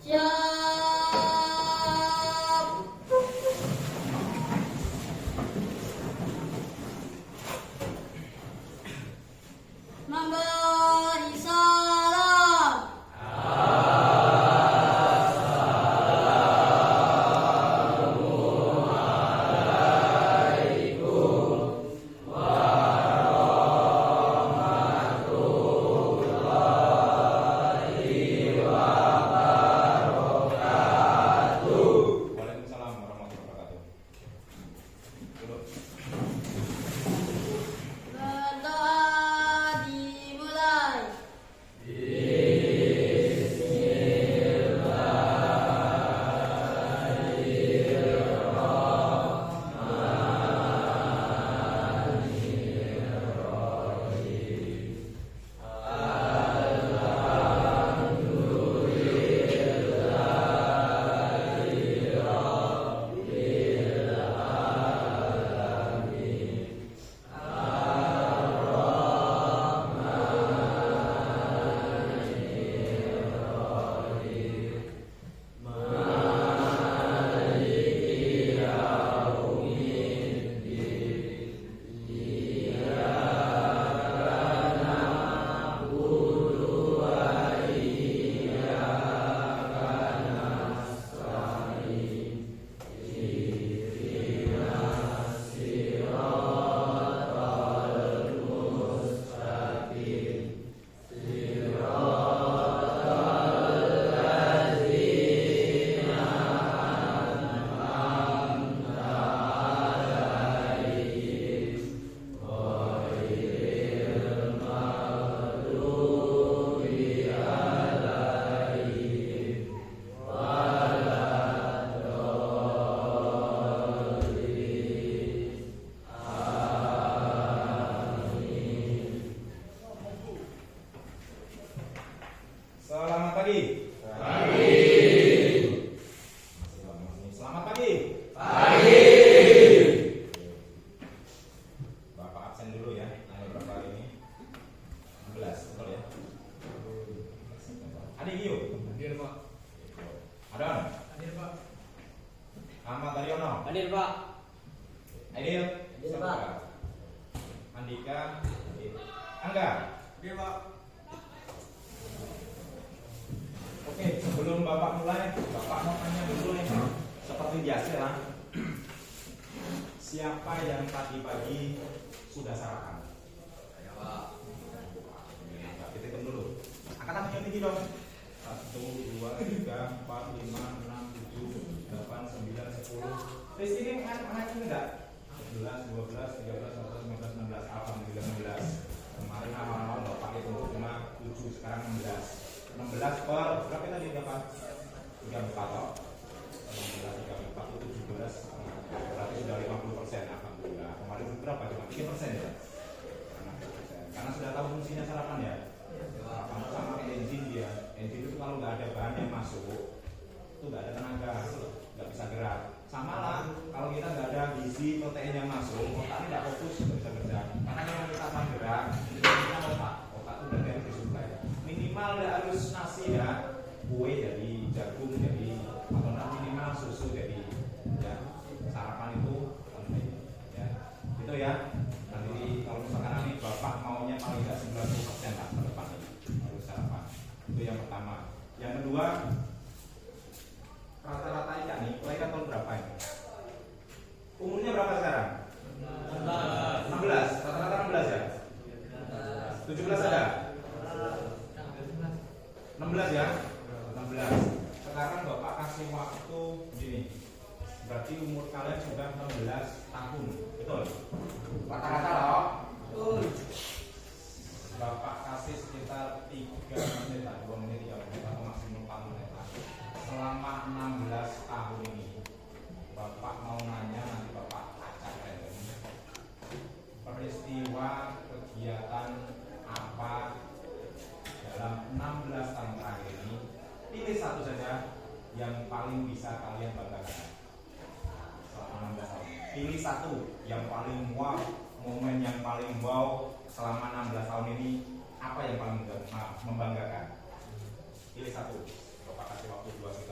Siap. Memberi salam. Waalaikumsalam warahmatullahi wabarakatuh. Duduk. Berdoa dimulai. Selamat pagi. Selamat pagi. Bapak absen dulu ya. Tanggal berapa hari ini? 16, betul ya? Adik Gio. Hadir Pak. Adon. Hadir Pak. Ahmad Daryono. Hadir Pak. Aidil. Hadir, Pak. Andika. Angga. Hadir Pak. Oke, sebelum Bapak mulai, Bapak mau tanya dulu nih, seperti biasa lah. Siapa yang tadi pagi sudah sarapan? Saya Pak. Nah, kita hitung dulu. Angkat tangan yang tinggi dong. 1, 2, 3, 4, 5, 6, 7, 8, 9, 10. Rizky ini anak ini enggak? 11, 12, 13, 14, 15, 16. Alhamdulillah 16. Kemarin awal-awal Bapak hitung cuma 7, sekarang 16. 16 per berapa tadi dapat? 34 toh. 16 34 itu 17. Berarti sudah 50%. Alhamdulillah. Kemarin berapa? Cuma 3% ya. Karena sudah tahu fungsinya sarapan ya. Sarapan sama kayak engine dia. Engine itu kalau nggak ada bahan yang masuk, itu nggak ada tenaga, nggak bisa gerak. Sama lah, kalau kita nggak ada gizi protein yang masuk, otak ini nggak fokus, nggak bisa kerja. Karena kalau kita mau gerak, kita otak itu berarti harus disuplai. Minimal nggak harus nasi ya, kue jadi jagung jadi atau minimal susu jadi ya sarapan itu penting ya gitu ya. Nanti kalau misalkan nanti bapak maunya paling nggak 90% lah ke depan ini harus sarapan. Itu yang pertama. Yang kedua, rata-rata ikan nih kelahiran tahun berapa ini? Umurnya berapa sekarang? 16. Rata-rata 16 ya? 17 ada? 16 ya? 16. Sekarang Bapak kasih waktu gini. Berarti umur kalian sudah 16 tahun. Betul? Rata-rata loh. Betul. Bapak kasih sekitar 3 menit lah, 2 menit, 3 menit atau maksimum 4 menit lah. Selama 16 tahun ini Bapak mau nanya, nanti Bapak acak random. Peristiwa kegiatan apa dalam 16 tahun terakhir ini, pilih satu saja yang paling bisa kalian banggakan selama 16 tahun. Pilih satu yang paling wow, momen yang paling wow selama 16 tahun ini, apa yang paling membanggakan? Pilih satu. Bapak kasih waktu 2 menit.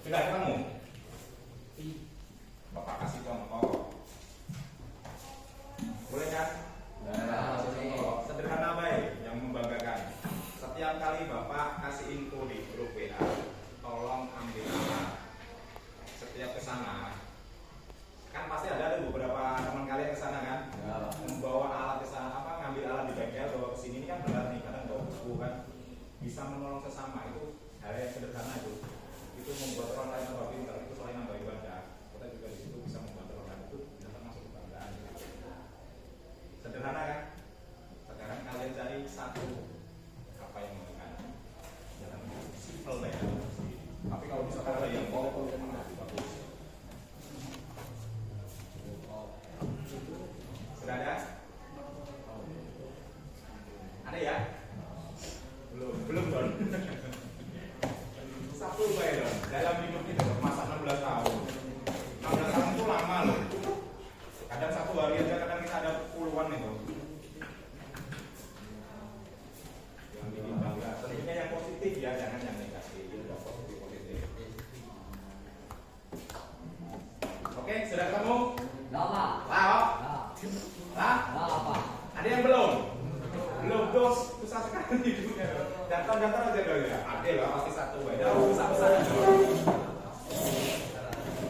Sudah ketemu? Bapak kasih contoh. Boleh kan? Nah, contoh sederhana baik yang membanggakan. Setiap kali Bapak kasih info di grup WA, tolong ambil alat. Setiap ke sana, kan pasti ada beberapa teman kalian ke sana kan? Membawa alat ke sana, ngambil alat di bengkel, bawa ke sini. Ini kan benar nih, kadang bawa buku kan. Bisa menolong sesama, itu hal yang sederhana itu. Itu membuat orang lain tambah pintar, itu selain nambah ibadah. Kita juga di situ bisa membantu orang lain, itu bisa termasuk kebanggaan. Sederhana kan? Sekarang kalian cari satu apa yang mengenai, jangan simple ya. Tapi kalau misalkan ada yang mau, bagus. Sudah ada? Ada ya? Belum Don. Satu baik Don. Dalam hidup ini masa 16 tahun. 16 tahun itu lama loh. Kadang satu hari aja, kadang kita ada puluhan itu. Yang bikin bangga. Tentunya yang positif ya, jangan yang negatif. Positif. Oke, sudah ketemu? Lama. Lah? Ada yang belum? Belum, dos. Susah sekali hidupnya. Daftar aja dong ya. Ada lah, pasti satu. Jauh, susah-susah.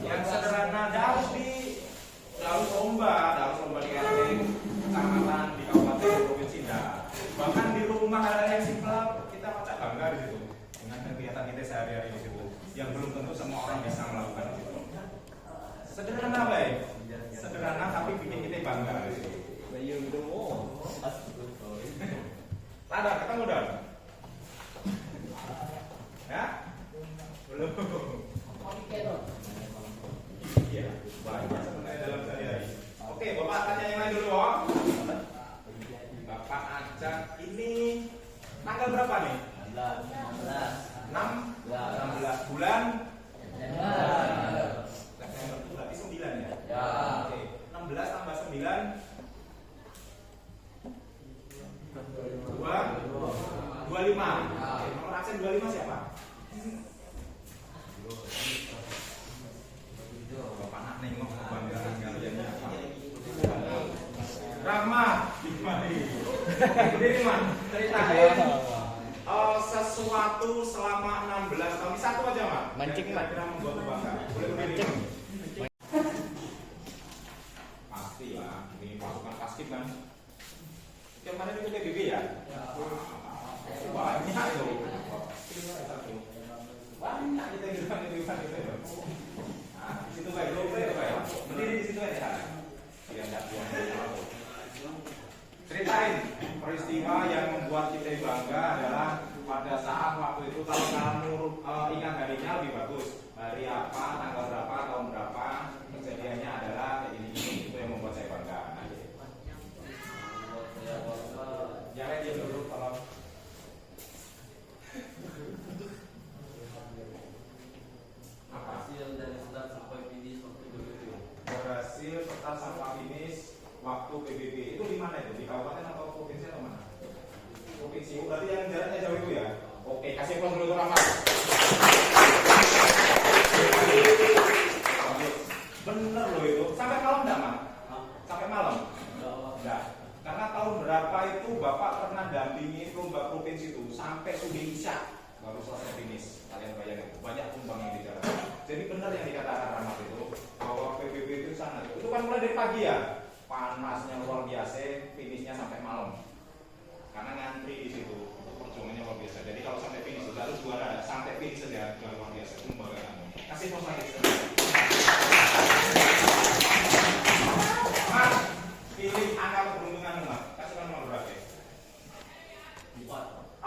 Yang sederhana, jauh lomba di RT, kecamatan, di kabupaten, di provinsi. Bahkan di rumah hal yang simpel, kita pacak bangga di situ. Dengan kegiatan kita sehari-hari di situ. Yang belum tentu semua orang bisa melakukan itu. Sederhana baik. Sederhana tapi bikin kita bangga di situ. Ada, ketemu Don? Ya? Belum. Iya, banyak sebenarnya dalam sehari-hari. Oke, Bapak tanya yang lain dulu, Om. Bapak ajak ini tanggal berapa nih? 16 bulan September itu berarti 9 ya? Ya. Oke, 16 tambah 9 25. Oke, nomor absen 25 siapa? Bapak nak nengok kebanggaan kalian. Rahmat, ini man, ceritain sesuatu selama 16 tahun. Satu aja Mak. Mancing, Mak. Kira-kira membuat kebanggaan. Boleh mancing. Pasti lah, ini pasukan Paskib kan. Kemarin itu PBB ya? Banyak loh. Banyak kita gitu. Nah, di situ baik, berdiri di situ aja. Biar enggak buang. Ceritain peristiwa yang membuat kita bangga adalah pada saat waktu itu kalau kamu ingat harinya lebih bagus. Hari apa, tanggal berapa, tahun berapa, kejadiannya adalah kayak gini. Itu yang membuat saya bangga. Jangan dia dulu kalau apa? Hasil dari start sampai finish waktu PBB. Berhasil start sampai finish waktu PBB. Itu di mana itu? Di kabupaten atau provinsi atau mana? Provinsi. Berarti yang jaraknya jauh itu ya? Oke, kasih aplaus dulu Rahmat. Bener loh itu. Sampai malam enggak, Mas? Sampai malam? Enggak. Karena tahun berapa itu Bapak pernah dampingi lomba provinsi itu sampai sudah isya baru selesai finish. Kalian bayangin, banyak tumbang yang bicara. Jadi benar yang dikatakan Rahmat itu bahwa PBB itu sangat. Itu kan mulai dari pagi ya, panasnya luar biasa, finishnya sampai malam. Karena ngantri di situ, itu perjuangannya luar biasa. Jadi kalau sampai finish itu harus juara, sampai finish saja luar biasa. Itu membanggakan. Kasih tos lagi. Mas, pilih angka keberuntungan Mas. Kasih nomor berapa?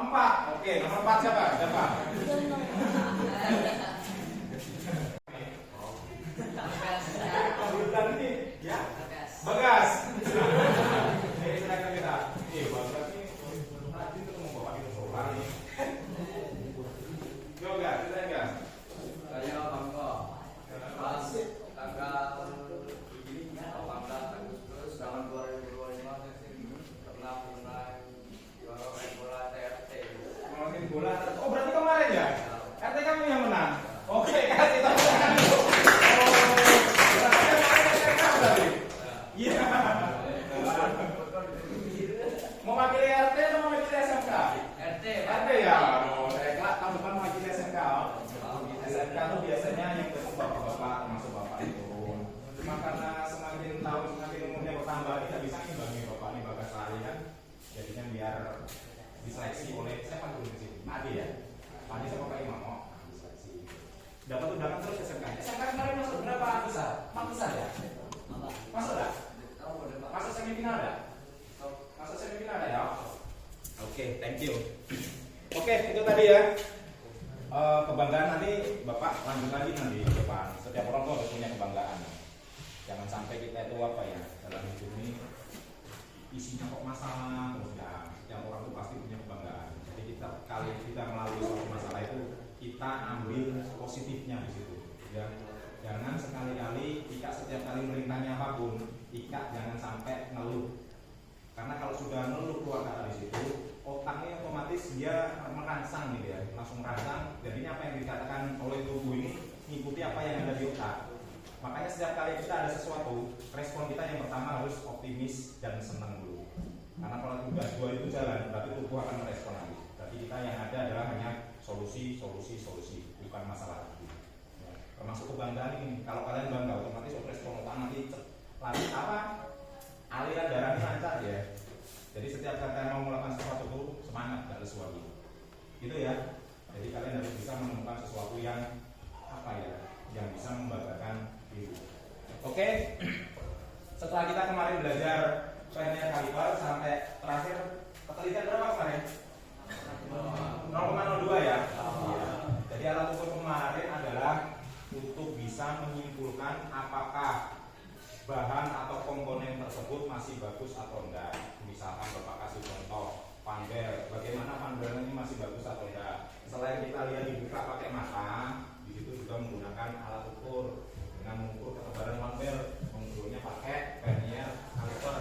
4. Oke, nomor 4 siapa? Bagas. Ini silakan kita. Bagas ini rajin ketemu Bapak di solar nih. Yoga, kita ya. Saya bangga. Pas tanggal begini 18 Agustus tahun 2025 pernah menang juara main bola TRT. Main bola. Oh, berarti kemarin SMK tuh biasanya yang ketemu bapak-bapak termasuk bapak itu. Cuma karena semakin tahun semakin umurnya bertambah tidak bisa ngimbangi bapak ini bagas lari kan. Jadinya biar diseleksi oleh siapa dulu di sini? Adi ya. Adi sama Pak Imam oh, diseleksi. Dapat undangan terus SMK. SMK kemarin masuk berapa besar? 4 besar ya? Masuk dah? Masuk semifinal dah? Masuk semifinal dah ya? Oke, thank you. Oke, itu tadi ya. Kebanggaan nanti Bapak lanjut lagi nanti di depan. Setiap orang tuh harus punya kebanggaan. Jangan sampai kita itu apa ya dalam hidup ini isinya kok masalah terus ya. Setiap orang tuh pasti punya kebanggaan. Jadi kali kita melalui suatu masalah itu kita ambil positifnya di situ. Ya, jangan sekali-kali Ika setiap kali merintahnya apapun, Ika jangan sampai ngeluh. Karena kalau sudah ngeluh keluar kata di situ, otaknya otomatis dia merangsang gitu ya, langsung merangsang. Jadinya apa yang dikatakan oleh tubuh ini mengikuti apa yang ada di otak. Makanya setiap kali kita ada sesuatu, respon kita yang pertama harus optimis dan senang dulu. Karena kalau tugas dua itu jalan, berarti tubuh akan merespon lagi. Berarti kita yang ada adalah hanya solusi, bukan masalah lagi. Ya. Termasuk kebanggaan ini, kalau kalian bangga, otomatis respon otak nanti lari apa? Aliran darahnya lancar ya. Jadi setiap kalian mau melakukan sesuatu itu semangat, gak lesu lagi. Gitu ya. Jadi kalian harus bisa menemukan sesuatu yang apa ya, yang bisa membanggakan diri. Oke. Setelah kita kemarin belajar linear kaliber sampai terakhir ketelitian berapa kemarin? 0,02 ya. Jadi alat ukur kemarin adalah untuk bisa menyimpulkan apakah bahan atau komponen tersebut masih bagus atau enggak. Misalkan Bapak kasih contoh panbel, bagaimana panbel ini masih bagus atau enggak. Selain kita lihat dibuka pakai mata, di situ juga menggunakan alat ukur dengan mengukur ketebalan panbel, mengukurnya pakai vernier caliper.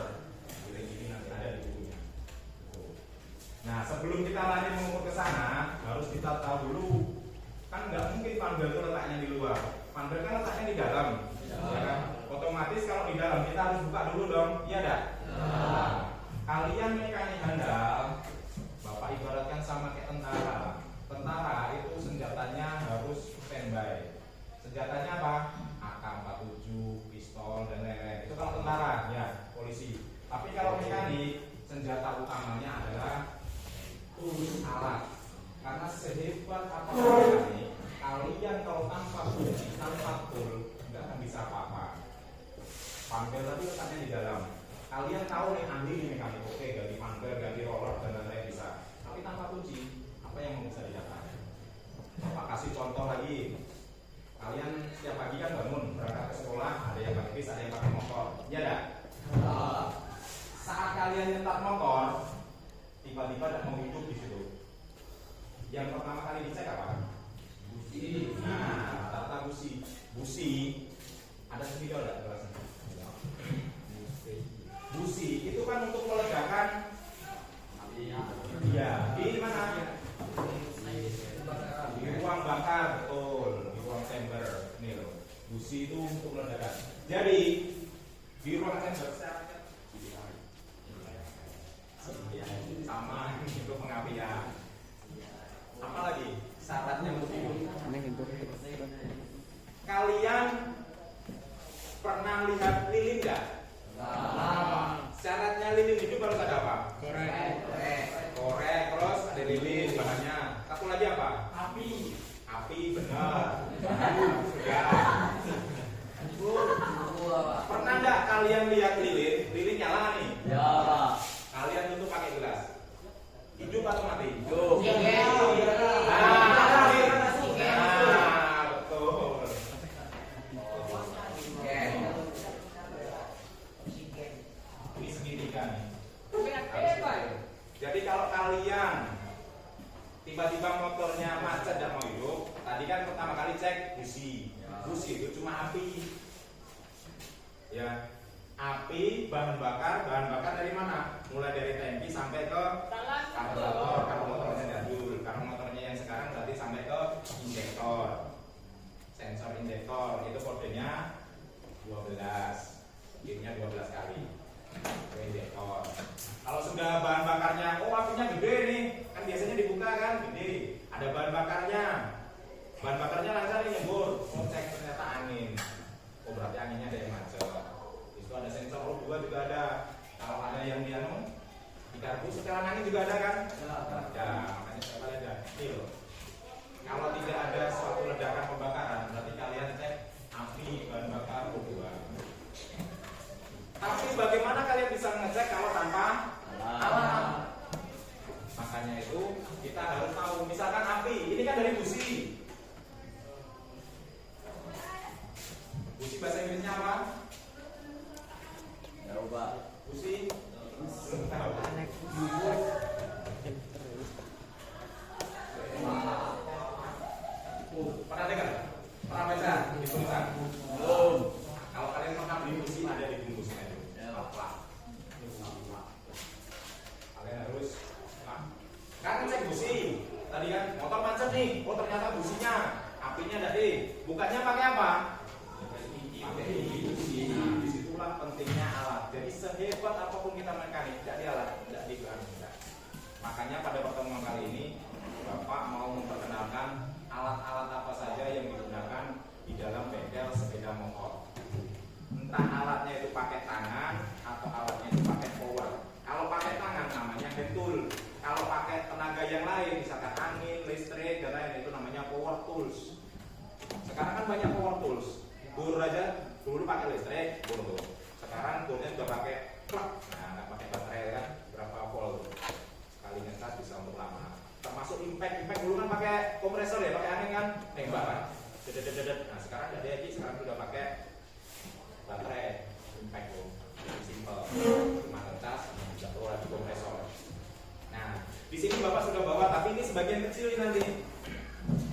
Ini nanti ada di bukunya. Nah, sebelum kita lanjut mengukur ke sana, harus kita tahu dulu kan nggak mungkin panbel itu letaknya di luar. Panbel kan letaknya di dalam. Ya kan? Otomatis kalau di dalam kita harus buka dulu dong, iya dah? Nah, kalian mekanik handal, Bapak ibaratkan sama kayak tentara. Tentara itu senjatanya harus standby. Senjatanya apa? AK-47, pistol dan lain-lain. Itu kalau tentara, ya polisi. Tapi kalau mekanik, senjata utamanya adalah tools alat. Karena sehebat apa mekanik, kalian kalau tanpa kunci, tanpa tool, nggak akan bisa apa-apa. Panbel tadi letaknya di dalam. Kalian tahu nih ahli ini mekanik, oke ganti panbel, ganti roller dan lain-lain bisa. Tapi tanpa kunci, apa yang bisa didapat? Bapak kasih contoh lagi. Kalian setiap pagi kan bangun berangkat ke sekolah, ada yang pakai bis, ada yang pakai motor. Iya dah? Saat kalian nyetak motor, tiba-tiba tidak mau hidup di situ. Yang pertama kali dicek apa? Busi. Nah, tata busi. Busi. Ada video enggak kelasnya? Busi itu kan untuk meledakan iya, di mana? Di ruang bakar, betul, di ruang chamber. Nih loh. Busi itu untuk meledakan. Jadi di ruang chamber sama untuk pengapian. Apa lagi? Syaratnya kalian pernah lihat lilin nggak? Syaratnya lilin itu harus ada apa? Korek, terus ada lilin bahannya. Satu lagi apa? Api benar. Pernah nggak kalian lihat lilin nyala nih? Ya. Kalian tutup pakai gelas. Hidup atau mati? Hidup. Betul. Ini segitiga nih. Jadi kalau kalian tiba-tiba motornya macet dan mau hidup, tadi kan pertama kali cek busi. Busi itu cuma api. Ya. Api, bahan bakar dari mana? Mulai dari tangki sampai ke karburator, kalau motornya jadul, kalau motornya yang sekarang berarti sampai ke injektor, sensor injektor, itu kodenya 12, pinnya 12 kali ke injektor. Kalau sudah bahan bakarnya, oh apinya gede nih, kan biasanya dibuka kan, gede, ada bahan bakarnya, Bahan bakarnya lancar nih nyebur. Oh cek ternyata angin. Oh berarti anginnya ada yang macet. Itu ada sensor O2 juga ada. Kalau ada yang di karbu setelan angin juga ada kan? Ya, makanya saya kalian ada. Nih loh. Kalau tidak ada suatu ledakan pembakaran, berarti kalian cek api bahan bakar O2. Tapi bagaimana kalian bisa ngecek kalau tanpa alat? Makanya itu kita harus tahu. Misalkan api, ini kan dari busi. Busi bahasa Inggrisnya apa? Tahu Pak. Busi? Belum tahu. Pernah dengar? Pernah baca di tulisan? Belum. Kalau kalian pernah beli busi ada di bungkusnya itu. Kalian harus kan cek busi. Tadi kan motor macet nih. Oh ternyata businya, apinya dari. Bukannya pakai apa? Pakai busi. Nah, disitulah pentingnya alat. Jadi sehebat apapun kita mekanik, tidak di alat, tidak di bahan. Makanya pada pertemuan kali ini Bapak mau memperkenalkan alat-alat apa saja yang digunakan di dalam bengkel sepeda motor. Entah alatnya itu pakai tangan atau alatnya itu pakai power. Kalau pakai tangan namanya hand tool. Kalau pakai tenaga yang lain, misalkan angin, listrik, dan lain itu namanya power tools. Sekarang kan banyak power tools. Bur aja dulu pakai listrik, bur tuh. Sekarang burnya sudah pakai plug. Nah, nggak pakai baterai kan? Berapa volt? Sekali ngecas bisa untuk lama. Termasuk impact dulu kan pakai kompresor ya, pakai angin kan, nembak kan. Nah sekarang ada lagi, sekarang sudah pakai baterai impact tuh, simple, cuma ngecas, bisa keluar lagi kompresor. Nah di sini bapak sudah bawa, tapi ini sebagian kecil nanti,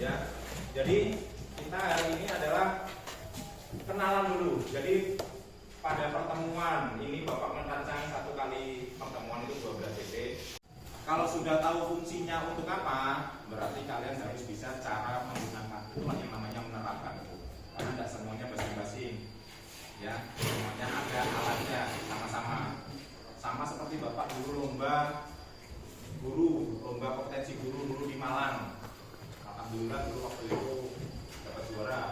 ya. Jadi kita hari ini adalah kenalan dulu. Jadi pada pertemuan ini bapak merancang satu kali pertemuan itu 12 detik. Kalau sudah tahu fungsinya untuk apa, berarti kalian harus bisa cara menggunakan. Itulah yang namanya menerapkan itu. Karena tidak semuanya basi-basi, ya. Semuanya ada alatnya sama-sama. Sama seperti bapak dulu lomba kompetensi guru dulu di Malang. Alhamdulillah dulu waktu itu dapat juara.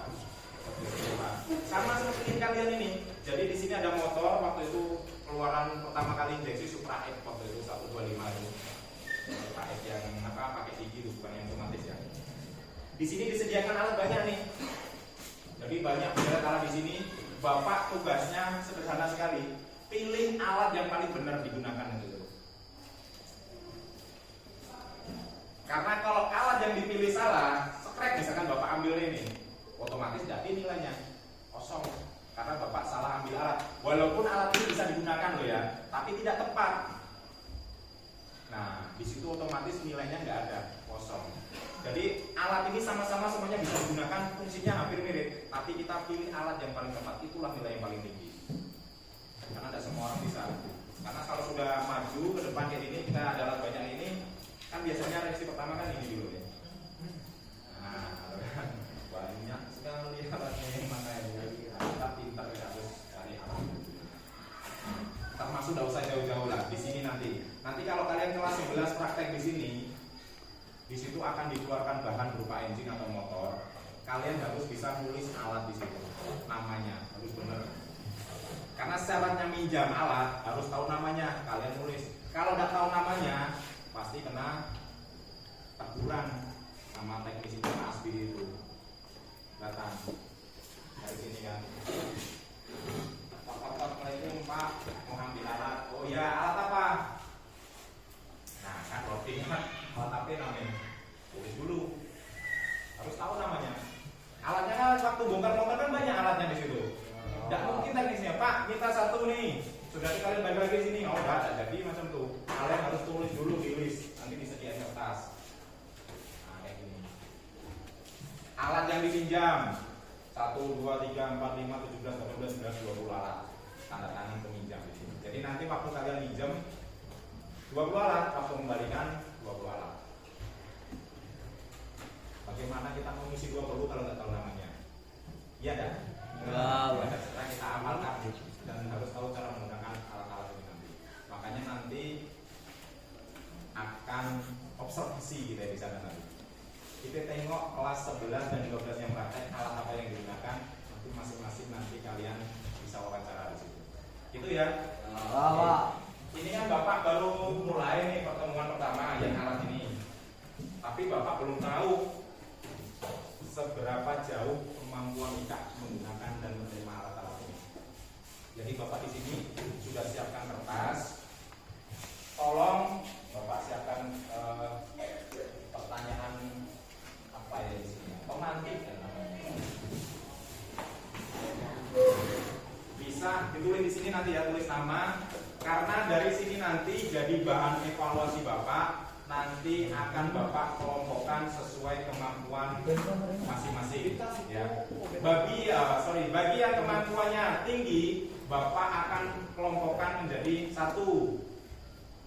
Sama seperti kalian ini. Jadi di sini ada motor waktu itu keluaran pertama kali injeksi Supra X waktu itu 125 itu. Pakai yang apa pakai gigi itu bukan yang otomatis ya. Di sini disediakan alat banyak nih. Jadi banyak alat di sini. Bapak tugasnya sederhana sekali. Pilih alat yang paling benar digunakan itu. Karena kalau alat yang dipilih salah, sekrek misalkan bapak ambil ini, otomatis jadi nilainya kosong. Karena bapak salah ambil alat. Walaupun alat ini bisa digunakan loh ya, tapi tidak tepat. Nah, di situ otomatis nilainya nggak ada, kosong. Jadi alat ini sama-sama semuanya bisa digunakan, fungsinya hampir mirip, tapi kita pilih alat yang paling tepat, itulah nilai yang paling tinggi. Karena tidak semua orang bisa. Karena kalau sudah maju ke depan kayak ini, kita ada alat banyak ini, kan biasanya reaksi pertama kan ini dulu ya. Nah, banyak sekali alatnya yang mana ya. Kita pintar ya harus cari alat. Termasuk tidak usah jauh-jauh lah di sini nanti. Nanti kalau kalian kelas 11 praktek di sini, di situ akan dikeluarkan bahan berupa engine atau motor. Kalian harus bisa nulis alat di situ, namanya harus benar. Karena syaratnya minjam alat harus tahu namanya, kalian tulis. Kalau tidak tahu namanya, pasti kena teguran sama teknisi Asbi itu. Datang dari sini kan. Assalamualaikum Pak, mau ambil alat. Oh ya, alat apa? Nah kan loading kan, alat apa namanya? Tulis dulu, harus tahu namanya. Alatnya kan waktu bongkar-bongkar kan banyak alatnya di situ. Tidak mungkin teknisnya, Pak, minta satu nih. Sudah kalian bagi lagi sini, oh enggak, jadi macam tuh. Kalian harus tulis dulu di list, nanti disediain kertas. Nah kayak gini. Alat yang dipinjam 1, 2, 3, 4, 5, 17, 18, 19, 20 alat. Tanda tangan peminjam di sini. Jadi nanti waktu kalian minjam 20 alat, waktu kembalikan 20 alat. Bagaimana kita mengisi 20 kalau nggak tahu namanya? Iya dah. Wow. Setelah kita amalkan dan harus tahu cara menggunakan alat-alat ini nanti. Makanya nanti akan observasi kita di sana nanti. kita tengok kelas 11 dan 12 yang praktek alat apa yang digunakan, nanti masing-masing nanti kalian bisa wawancara di situ. Itu ya. Ini kan Bapak baru mulai nih pertemuan pertama yang alat ini. Tapi Bapak belum tahu seberapa jauh kemampuan kita menggunakan dan menerima alat-alat ini. Jadi Bapak di sini sudah siapkan kertas. Tolong Bapak siapkan pertanyaan apa ya di sini? Pemantik ya namanya. Bisa ditulis di sini nanti ya, tulis nama. Karena dari sini nanti jadi bahan evaluasi Bapak, nanti akan Bapak kelompokkan sesuai kemampuan masing-masing. Ya. Bagi yang kemampuannya tinggi, Bapak akan kelompokkan menjadi 1.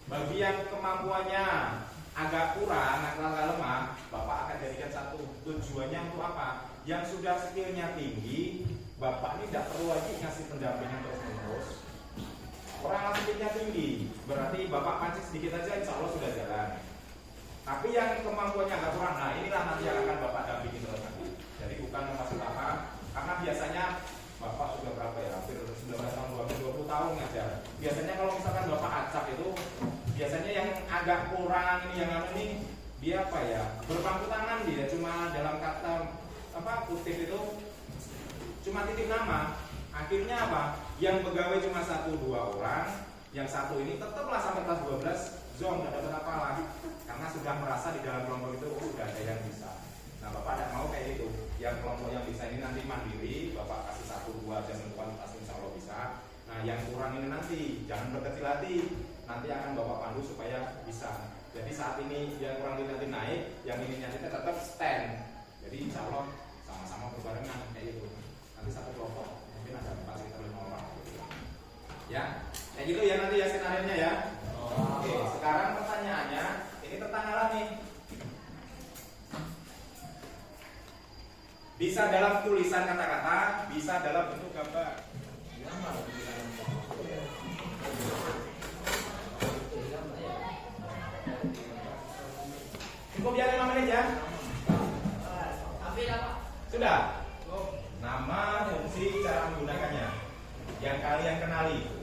Bagi yang kemampuannya agak kurang, agak lemah, Bapak akan jadikan 1. Tujuannya untuk apa? Yang sudah skillnya tinggi, Bapak ini tidak perlu lagi ngasih pendampingan terus-menerus. Orang skillnya tinggi, berarti Bapak pancing sedikit aja, insya Allah sudah jalan. Tapi yang kemampuannya agak kurang, nah inilah nanti yang akan Bapak dampingi terus nanti. Jadi bukan memasuk apa, karena biasanya Bapak sudah berapa ya, hampir 19 tahun, 20 tahun ngajar. Biasanya kalau misalkan Bapak acak itu, biasanya yang agak kurang ini, yang ini, dia apa ya, berpangku tangan dia, cuma dalam kata kutip itu, cuma titip nama. Akhirnya apa? Yang pegawai cuma 1-2 orang, yang 1 ini tetaplah sampai kelas 12 zone, tidak dapat apa-apa, karena sudah merasa di dalam kelompok itu sudah ada yang bisa. Nah Bapak tidak mau kayak itu. Yang kelompok yang bisa ini nanti mandiri, Bapak kasih 1-2 jam depan pasti insya Allah bisa. Nah yang kurang ini nanti jangan berkecil hati, nanti akan Bapak pandu supaya bisa. Jadi saat ini yang kurang ini nanti naik, yang ini nanti tetap stand. Jadi insya Allah sama-sama berbarengan kayak itu. Nanti satu kelompok mungkin ada 4 sekitar 5 orang. Ya, kayak gitu ya nanti ya skenarionya ya. Oke, sekarang pertanyaannya ini tentang alat nih. Bisa dalam tulisan kata-kata, bisa dalam bentuk gambar. Cukup ya 5 menit ya. Sudah. Nama, fungsi, cara menggunakannya yang kalian kenali.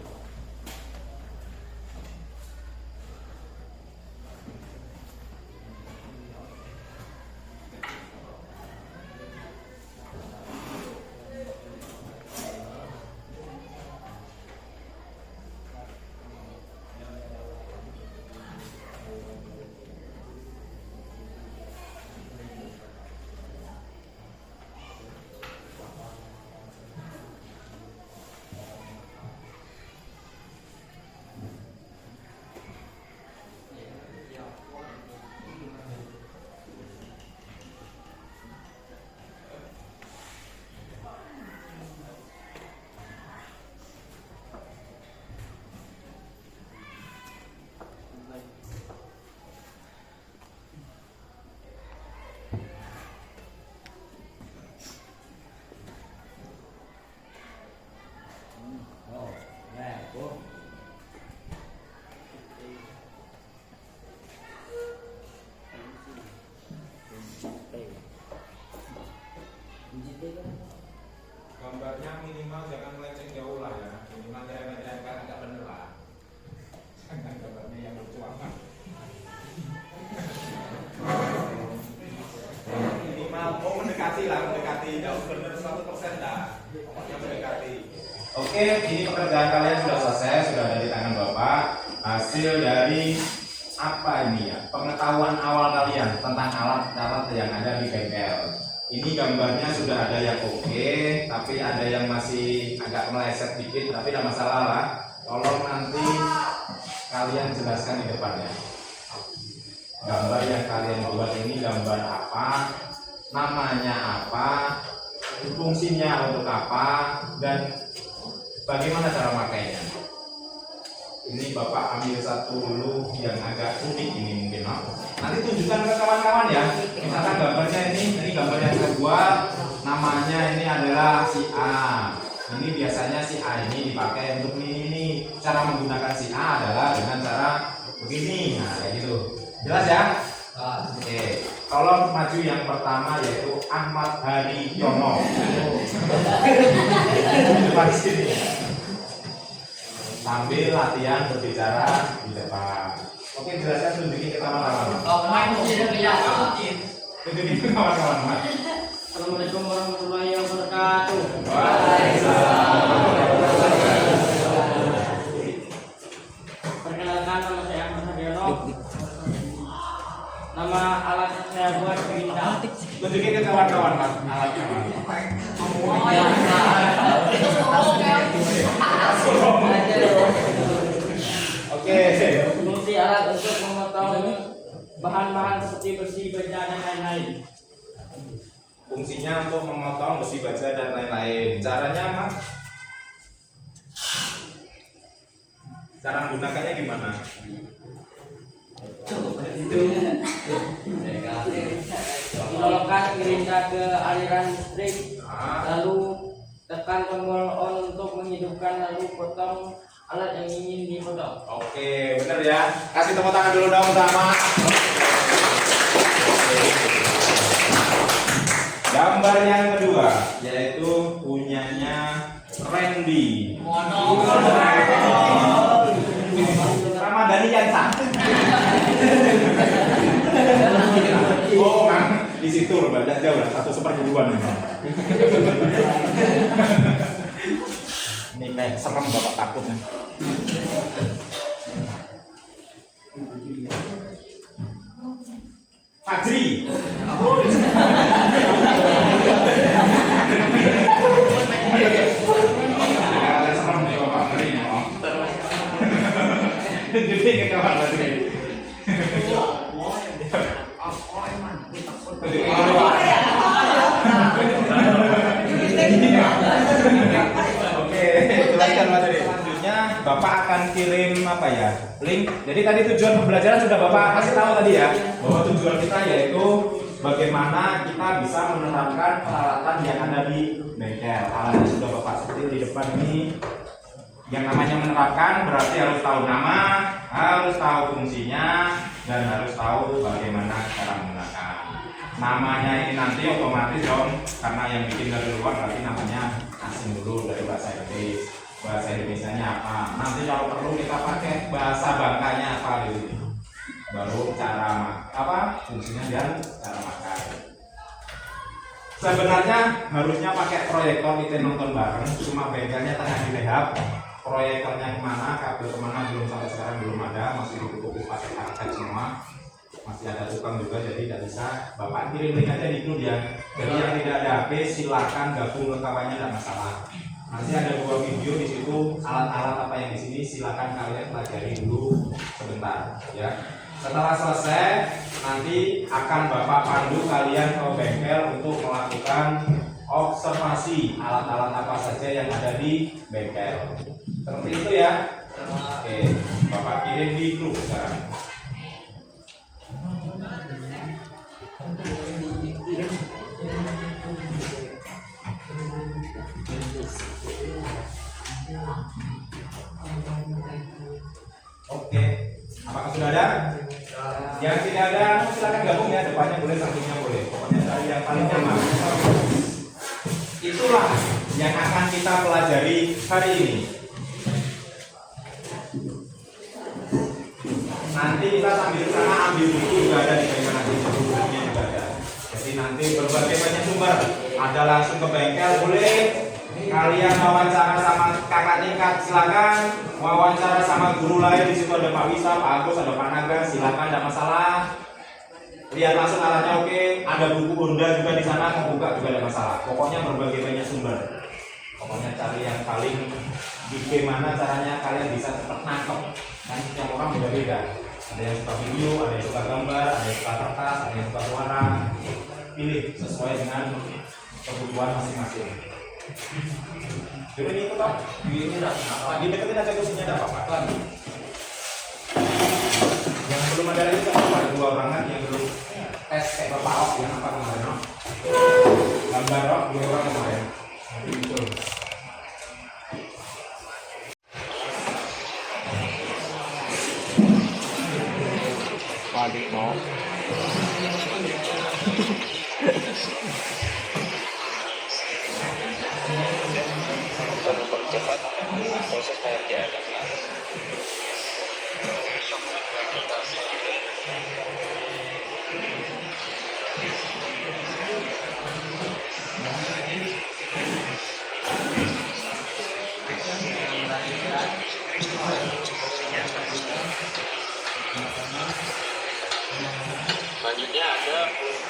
Gambarnya minimal jangan melenceng jauh lah ya, minimal jangan agak bener lah. Jangan gambarnya yang lucu amat. Minimal mendekati lah, mendekati jauh bener 100% dah. Pokoknya mendekati. Oke, ini pekerjaan kalian sudah selesai, sudah ada di tangan Bapak. Hasil dari apa ini ya? Pengetahuan awal kalian tentang alat-alat yang ada di bengkel. Ini gambarnya sudah ada yang oke, tapi ada yang masih agak meleset dikit, tapi tidak masalah lah. Tolong nanti kalian jelaskan di depannya. Gambar yang kalian buat ini gambar apa, namanya apa, fungsinya untuk apa, dan bagaimana cara makainya. Ini Bapak ambil satu dulu yang agak unik ini mungkin, nanti tunjukkan ke kawan-kawan ya. Misalkan gambarnya ini gambar yang kedua, namanya ini adalah si A. Ini biasanya si A ini dipakai untuk ini. Cara menggunakan si A adalah dengan cara begini. Nah kayak gitu. Jelas ya? Oke. Tolong maju yang pertama yaitu Ahmad Haryono. Depan sini. Sambil latihan berbicara di depan. Oke, jelaskan tunjukin ke kawan-kawan. Tunjukin ke kawan-kawan, Mas. Assalamualaikum warahmatullahi wabarakatuh. Perkenalkan, nama saya Ahmad Haryono. Nama alat yang saya buat gerinda. Tunjukin ke kawan-kawan, Mas. Alatnya, Mas. Oke. Fungsi alat untuk memotong bahan-bahan seperti besi, baja, dan lain-lain. Fungsinya untuk memotong besi baja dan lain-lain. Caranya, Mas? Cara menggunakannya gimana? Melolokkan gerinda ke aliran listrik, lalu tekan tombol on untuk menghidupkan, lalu potong alat yang ingin dipotong. Oke, bener ya. Kasih tepuk tangan dulu dong sama. Gambar yang kedua yaitu punyanya Randy. Ramadhani Yansa. Oh, kan di situ loh, banyak jauh lah, 1/2. Ini kayak serem bapak takutnya. Fajri. Serem nih bapak ngeri nih, Om. Jadi ke kawan Fajri. Oke, jelaskan Mas Eri. Selanjutnya Bapak akan kirim apa ya? Link. Jadi tadi tujuan pembelajaran sudah Bapak kasih tahu tadi ya, bahwa tujuan kita yaitu bagaimana kita bisa menerapkan peralatan yang ada di bengkel. Alatnya sudah Bapak seperti di depan ini. Yang namanya menerapkan berarti harus tahu nama, harus tahu fungsinya, dan harus tahu bagaimana cara menggunakan. Namanya ini nanti otomatis dong, karena yang bikin dari luar berarti namanya asing dulu dari bahasa Inggris. Bahasa Indonesianya apa? Nanti kalau perlu kita pakai bahasa bangkanya apa gitu. Baru cara fungsinya dan cara pakai. Sebenarnya harusnya pakai proyektor kita nonton bareng, cuma bengkelnya tengah direhab. Proyektornya kemana, kabel kemana belum, sampai sekarang belum ada, masih ditutup pakai karpet semua. Masih ada tukang juga, jadi tidak bisa. Bapak kirim link aja di grup ya. Jadi yang tidak ada HP silakan gabung rekamannya, tidak masalah. Nanti ada 2 video di situ, alat-alat apa yang di sini silakan kalian pelajari dulu sebentar ya. Setelah selesai nanti akan Bapak pandu kalian ke bengkel untuk melakukan observasi alat-alat apa saja yang ada di bengkel. Seperti itu ya. Oke, Bapak kirim di grup sekarang. Oke, apakah sudah ada? Yang tidak ada, silakan gabung ya, depannya boleh, sampingnya boleh. Pokoknya cari yang paling nyaman. Itulah yang akan kita pelajari hari ini. Nanti kita sambil sana ambil buku juga ada di bagaimana bukunya juga ada. Jadi nanti berbagai banyak sumber. Ada langsung ke bengkel boleh. Kalian wawancara sama kakak tingkat silakan. Wawancara sama guru lain di situ ada Pak Wisa, Pak Agus, ada Pak Naga, silakan, tidak masalah. Lihat langsung alatnya oke. Ada buku Honda juga di sana, mau buka juga tidak masalah. Pokoknya berbagai banyak sumber. Pokoknya cari yang paling gimana caranya kalian bisa cepat nangkep. Kan setiap orang beda-beda. Ada yang suka video, ada yang suka gambar, ada yang suka kertas, ada yang suka suara. Pilih sesuai dengan kebutuhan masing-masing. Jadi ini itu Pak, ini dideketin aja kursinya, ada apa-apa. Yang belum ada lagi ada 2 orangan yang belum tes kayak Bapak Ok yang apa kemarin, no? Gambar Ok 2 orang kemarin. Itu. Adik mau. mempercepat proses pengerjaan. Selanjutnya ada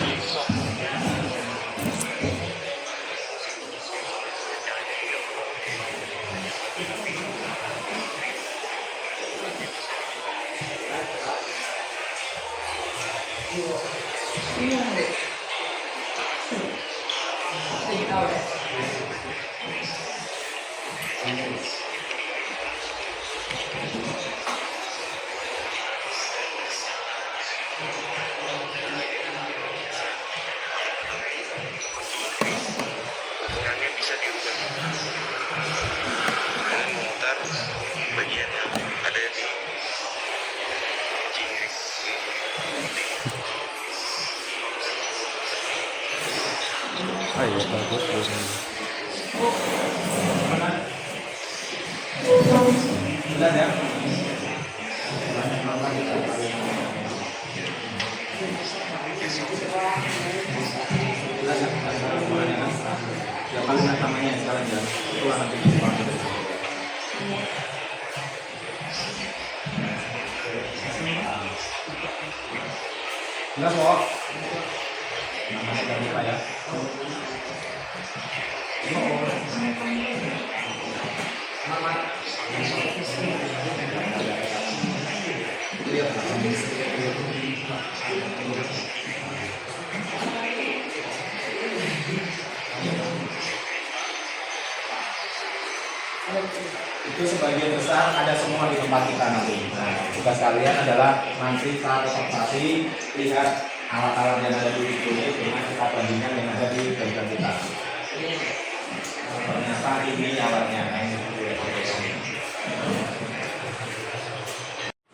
besok. Ukurannya bisa diubah dengan memutar bagian yang ada di jingkrik. Iya bagus. Jelas ya? Yang paling utamanya sekarang ya, itulah nanti di depan. Jelas kok? Namanya jangan lupa ya. Itu sebagian besar ada semua di tempat kita nanti. Nah, tugas kalian adalah nanti saat observasi lihat alat-alat yang ada di video dengan kita bandingkan yang ada di bengkel kita. Ternyata ini alatnya.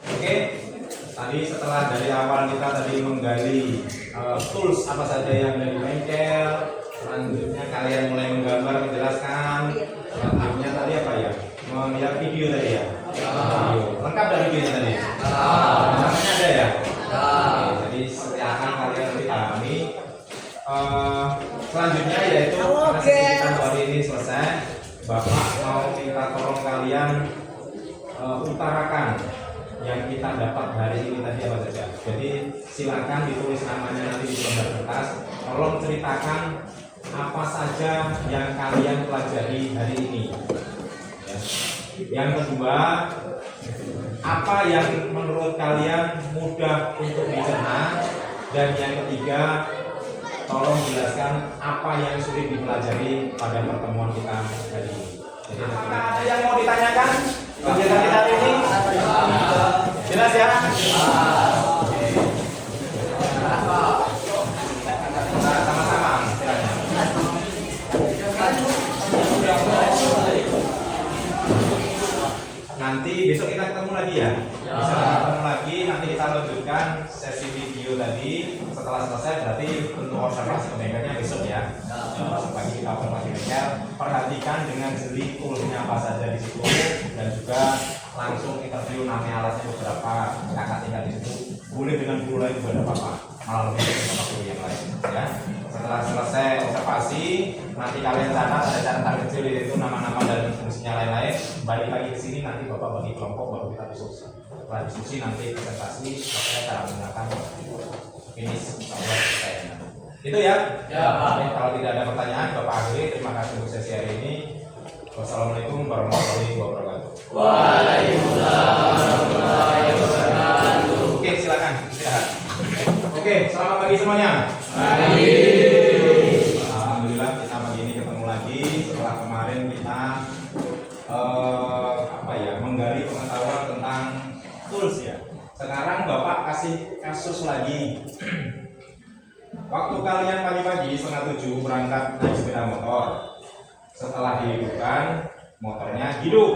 Oke, tadi setelah dari awal kita tadi menggali tools apa saja yang ada di bengkel, selanjutnya kalian mulai menggambar, menjelaskan. Selanjutnya tadi apa ya? Melihat video tadi ya. Video. Lengkap dari videonya tadi. Namanya ada ya. Oke, jadi silakan kalian lebih pahami. Selanjutnya yaitu karena sertifikat hari ini selesai, Bapak mau minta tolong kalian utarakan yang kita dapat hari ini tadi apa saja. Jadi silakan ditulis namanya nanti di lembar kertas. Tolong ceritakan apa saja yang kalian pelajari hari ini. Ya. Yang kedua, apa yang menurut kalian mudah untuk dicerna, dan yang ketiga, tolong jelaskan apa yang sulit dipelajari pada pertemuan kita hari ini. Jadi, apakah ada yang mau ditanyakan kegiatan kita hari ini? Jelas ya? Sama-sama. Nanti besok kita ketemu lagi ya. Bisa ketemu lagi, nanti kita lanjutkan sesi video tadi. Setelah selesai berarti untuk observasi bengkelnya besok ya. Besok pagi kita observasi bengkel. Perhatikan dengan jeli toolsnya apa saja di situ, dan juga langsung interview nama alatnya beberapa, kakak tinggal di situ. Boleh dengan guru lain juga ada apa-apa. Malah lebih baik sama guru yang lain ya. Setelah selesai observasi, nanti kalian catat, ada catatan kecil itu nama-nama dan fungsinya lain-lain. Balik lagi ke sini, nanti bapak bagi kelompok, baru kita diskusi. Setelah diskusi nanti presentasi, pakai cara menggunakan finish sampai selesai. Itu ya. Oke, kalau tidak ada pertanyaan, Bapak akhiri. Terima kasih untuk sesi hari ini. Wassalamualaikum warahmatullahi wabarakatuh. Waalaikumsalam warahmatullahi wabarakatuh. Oke, silakan istirahat. Oke, selamat pagi semuanya. Alhamdulillah kita pagi ini ketemu lagi setelah kemarin kita menggali pengetahuan tentang tools ya. Sekarang Bapak kasih kasus lagi. Waktu kalian pagi-pagi 6:30 berangkat naik sepeda motor, setelah dihidupkan motornya hidup.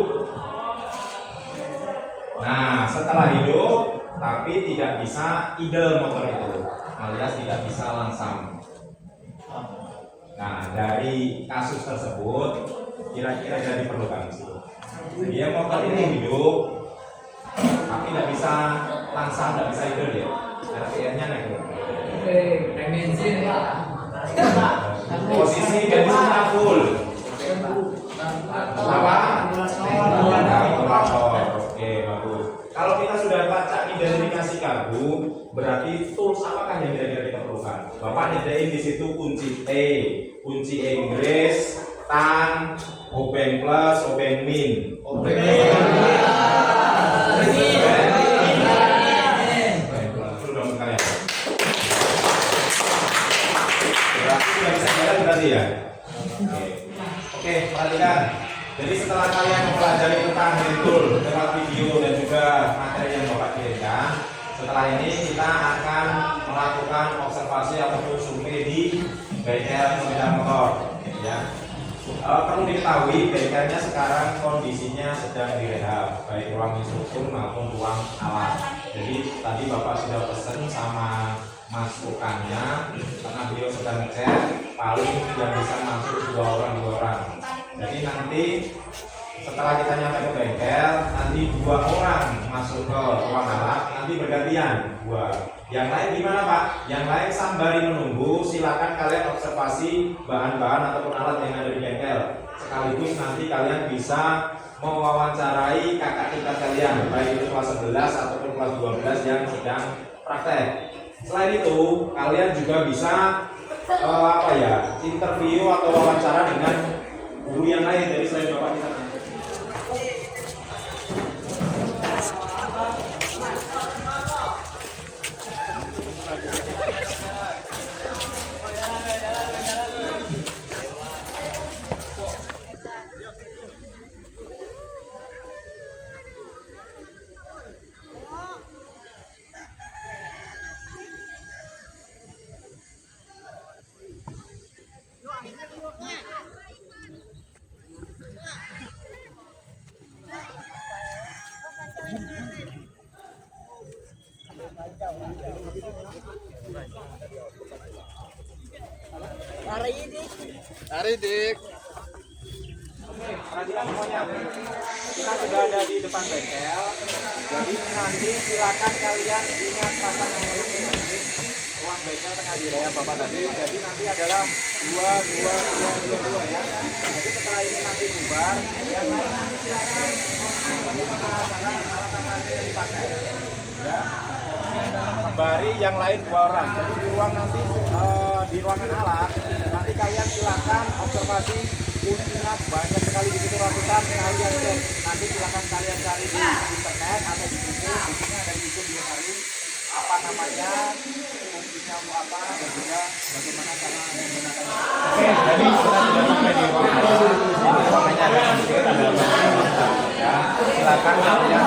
Nah, setelah hidup tapi tidak bisa idle motor itu, alias tidak bisa langsam. Nah, dari kasus tersebut kira-kira yang diperlukan sih. Dia motor ini hidup, tapi tidak bisa langsung, tidak bisa hidup ya. RPM-nya naik. Posisi bensinnya full. Apa? Oke, bagus. Kalau kita sudah baca identifikasi karbu, berarti tools apakah yang kira-kira kita perlukan? Bapak nyediain di situ kunci T, kunci Inggris, tan, obeng plus, obeng min. Obeng plus. Sudah sekalian. Berarti sudah bisa jalan berarti ya? Oke, perhatikan. Jadi setelah kalian mempelajari tentang hand tool, lewat video dan juga materi yang Bapak kirimkan, setelah ini kita akan melakukan observasi ataupun survei di bengkel sepeda motor. Ya. Perlu diketahui bengkelnya sekarang kondisinya sedang direhab, baik ruang instruktur maupun ruang alat. Jadi tadi Bapak sudah pesan sama masukannya, karena beliau sedang ngecek, paling yang bisa masuk 2 orang. Jadi nanti setelah kita nyampe ke bengkel, nanti 2 orang masuk ke ruang alat, nanti bergantian 2. Yang lain gimana Pak? Yang lain sembari menunggu, silakan kalian observasi bahan-bahan ataupun alat yang ada di bengkel. Sekaligus nanti kalian bisa mewawancarai kakak tingkat kalian, baik itu kelas 11 ataupun kelas 12 yang sedang praktek. Selain itu, kalian juga bisa interview atau wawancara dengan guru yang lain dari selain Bapak di sana. Hari dik. Oke, perhatikan semuanya. Kita sudah ada di depan bengkel. Jadi nanti silakan kalian ingat pasang nomor ini. Ruang bengkel tengah direhab Bapak tadi. Jadi nanti adalah 2 ya. Jadi setelah ini nanti bubar. Yang lain nanti silakan menggunakan alat-alat yang dipakai. Ya. Sembari yang lain 2 orang. Jadi di ruang nanti di ruangan alat nanti kalian silakan observasi kuncinya banyak sekali di situ ratusan kalian cek. Nanti silakan kalian cari di internet atau di buku. Bukunya ada di YouTube dia cari apa namanya, fungsinya apa dan juga bagaimana cara menggunakannya. Oke, jadi kita sudah sampai di ruangan alat. Ruangannya ada sedikit ada ya. Silakan kalian ya.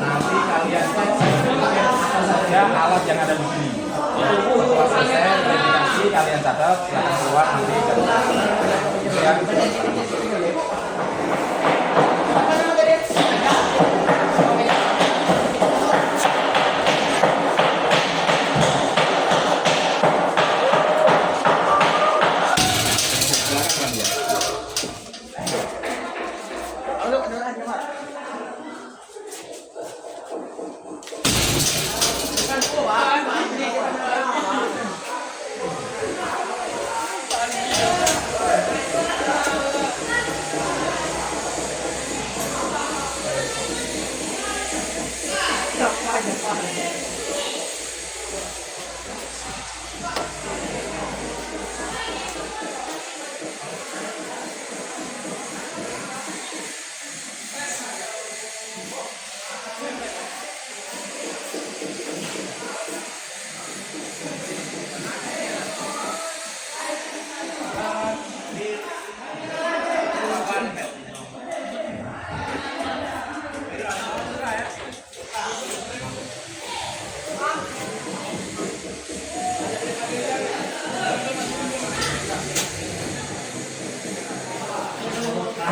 Nanti kalian cek apa saja alat yang ada di sini. Setelah selesai verifikasi kalian catat, silakan keluar nanti ya.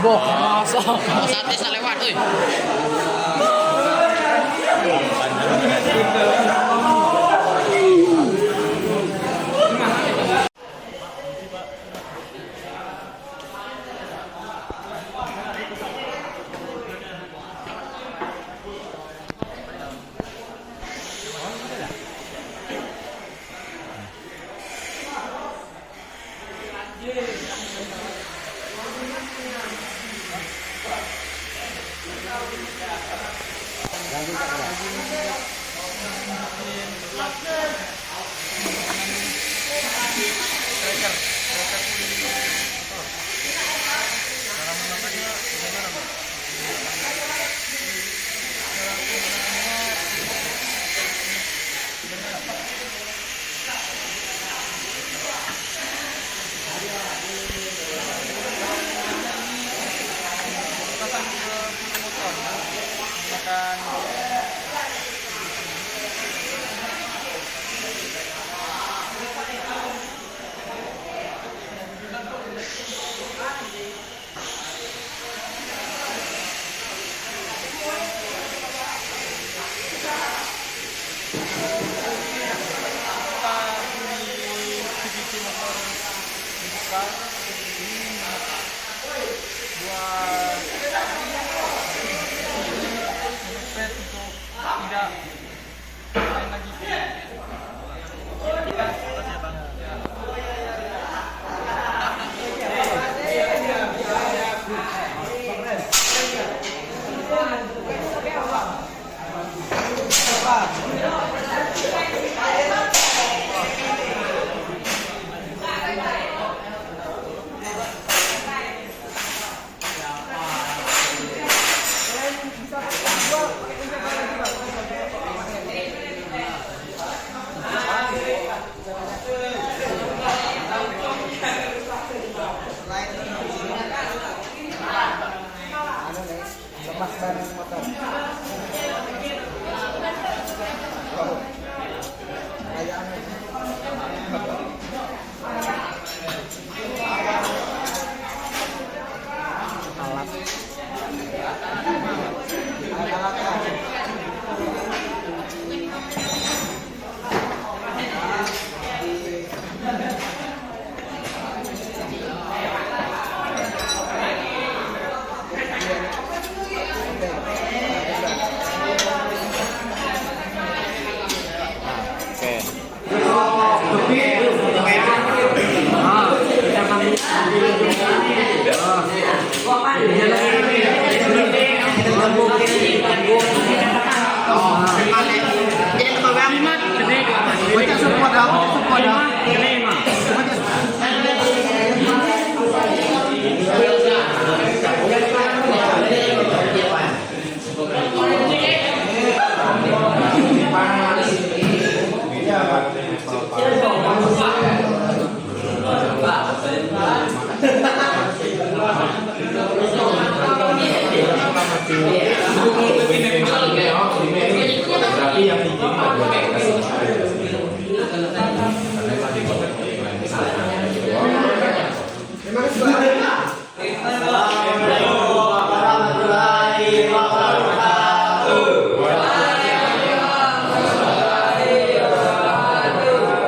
Boh, sate salewat euy.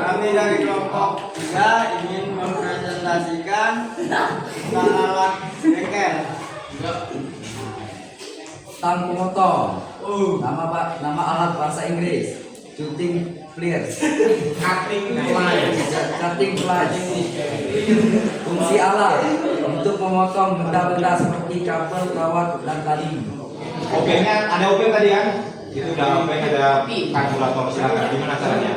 Kami dari kelompok 3 ingin mempresentasikan tentang alat bengkel. Tang pemotong. Nama alat bahasa Inggris. Cutting pliers. Cutting pliers. Fungsi alat untuk memotong benda-benda seperti kabel, kawat, dan tali. Obengnya ada obeng tadi ya? Itu udah obeng, ada kalkulator. Silakan. Gimana caranya?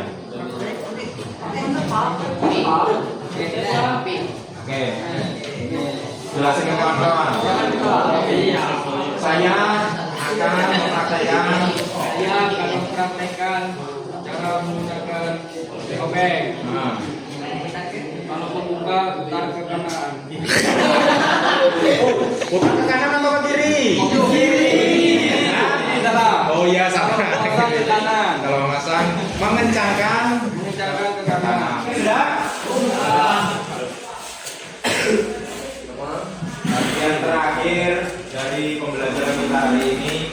Oke. Jelasin ke kawan-kawan. Saya akan mempraktekkan cara menggunakan obeng. Kalau membuka putar ke kanan. Putar ke kanan atau ke kiri? Oh iya, sama. Pasang ke kanan. Kalau memasang, mengencangkan Mengencangkan ke kanan. Sudah? Bagian terakhir dari pembelajaran kita hari ini,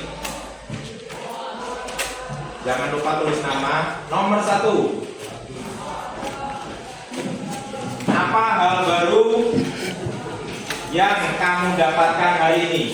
jangan lupa tulis nama. Nomor 1, apa hal baru yang kamu dapatkan hari ini?